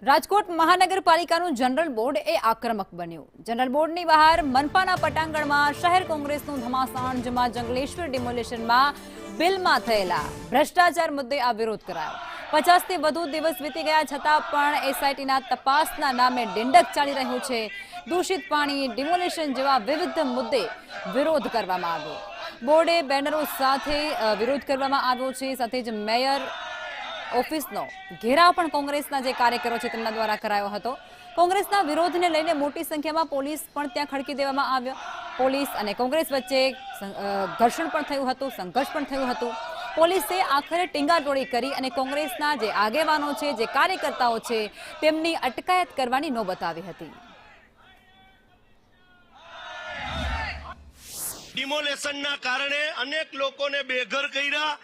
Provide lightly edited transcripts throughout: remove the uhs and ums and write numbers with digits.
Rajkot મહાનગરપાલિકાનું general board એ આક્રમક બન્યું। General બોર્ડની બહાર મનપાના પટાંગણમાં શહેર કોંગ્રેસનું ધમાસાણ, જેમાં જંગલેશ્વર ડિમોલિશનમાં બિલમાં થયેલા ભ્રષ્ટાચાર મુદ્દે આ વિરોધ કરાયો। 50થી વધુ દિવસ વીતી ગયા છતાં પણ એસઆઈટીના તપાસના નામે ડિંડક ચાલી રહ્યું છે। દૂષિત પાણી, ડિમોલિશન જેવા વિવિધ મુદ્દે વિરોધ કરવામાં આવ્યો। બોર્ડે બેનરો સાથે વિરોધ કરવામાં આવ્યો છે। સાથે જ મેયર ઓફિસનો ઘેરાવ પણ કોંગ્રેસના જે કાર્યકરો છે તેમના દ્વારા કરાયો હતો। કોંગ્રેસના વિરોધને લઈને મોટી સંખ્યામાં પોલીસ પણ ત્યાં ખડકી દેવામાં આવ્યો। પોલીસ અને કોંગ્રેસ વચ્ચે ઘર્ષણ પણ થયું હતું, સંઘર્ષ પણ થયું હતું। પોલીસે આખરે ટીંગાટોળી કરી અને કોંગ્રેસના જે આગેવાનો છે, જે કાર્યકર્તાઓ છે, તેમની અટકાયત કરવાની નોબત આવી હતી। ડિમોલેશનના કારણે અનેક લોકોને બેઘર કર્યા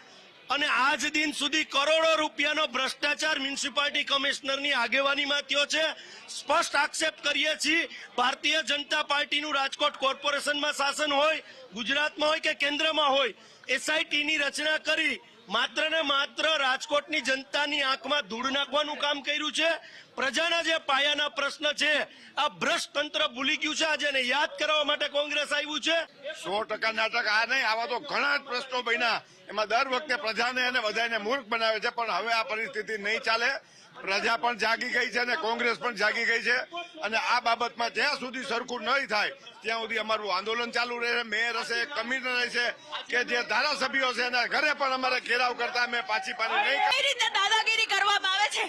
અને આજ દિન સુધી કરોડો રૂપિયાનો ભ્રષ્ટાચાર મ્યુનિસિપાલિટી કમિશનરની આગેવાનીમાં થયો છે। સ્પષ્ટ આક્ષેપ કરીએ છીએ, ભારતીય જનતા પાર્ટીનું રાજકોટ કોર્પોરેશનમાં શાસન હોય, ગુજરાતમાં હોય કે કેન્દ્રમાં હોય, એસઆઈટીની રચના કરી માત્ર ને માત્ર રાજકોટની જનતાની આંખમાં ધૂળ નાખવાનું કામ કર્યું છે। પ્રજાના જે પાયાના પ્રશ્ન છે, આ ભ્રષ્ટ તંત્ર ભૂલી ગયું છે। આજે એને યાદ કરવા માટે કોંગ્રેસ આવ્યું છે। 100% નાટક આ નહીં, આવા તો ઘણા જ પ્રશ્નો બન્યા, એમાં દર વખતે પ્રજાને અને બધાને મૂર્ખ બનાવે છે। પણ હવે આ પરિસ્થિતિ નહીં ચાલે। પ્રજા પણ જાગી ગઈ છે અને કોંગ્રેસ પણ જાગી ગઈ છે અને આ બાબતમાં જ્યાં સુધી સરખું નહીં થાય ત્યાં સુધી અમારું આંદોલન ચાલુ રહેશે। મેયર હશે, કમિશનર હશે કે જે ધારાસભ્યો છે એના ઘરે પણ અમારે ઘેરાવ કરતા અમે પાછી પાની નહીં। એ રીતે દાદાગીરી કરવામાં આવે છે,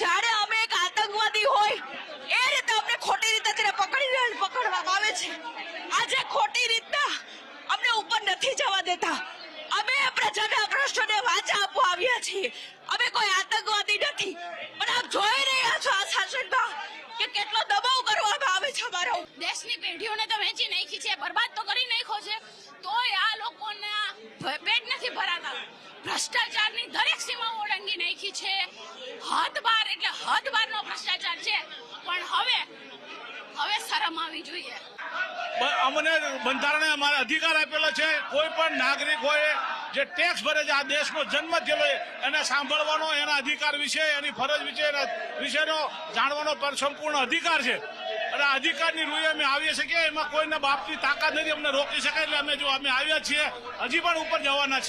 જાણે અમે એક આતંકવાદી હોય એ રીતે અમને ખોટી રીતે પકડવામાં આવે છે। આજે ખોટી રીતના અમને ઉપર નથી જવા દેતા। અમે પ્રજાના પ્રશ્નોને વાચા આપવા આવ્યા છીએ। અમે કોઈ આતંકવાદી નથી, પણ આપ જોઈ રહ્યા છો આ શાસનમાં કે કેટલો દબાવ કરવામાં આવે છે અમારો। દેશની પેઢીઓને તો વેચી નાખી છે, બરબાદ તો કરી નાખ્યો છે, તોય આ લોકોના પેટ નથી ભરાતા। ભ્રષ્ટાચારની દરેક સીમાઓ ઓળંગી નાખી છે। હદ બાર એટલે હદ બારનો ભ્રષ્ટાચાર છે, પણ હવે શરમ આવી જોઈએ। અમને બંધારણે અમારે અધિકાર આપેલો છે, કોઈ પણ નાગરિક હોય જે ટેક્સ ભરે છે, આ દેશનો જન્મ થયેલો એને સાંભળવાનો, એના અધિકાર વિશે, એની ફરજ વિશેનો જાણવાનો પર સંપૂર્ણ અધિકાર છે અને આ અધિકારની રૂએ અમે આવીએ છીએ। એમાં કોઈને બાપની તાકાત નથી અમને રોકી શકાય, એટલે અમે આવ્યા છીએ, હજી પણ ઉપર જવાના છીએ।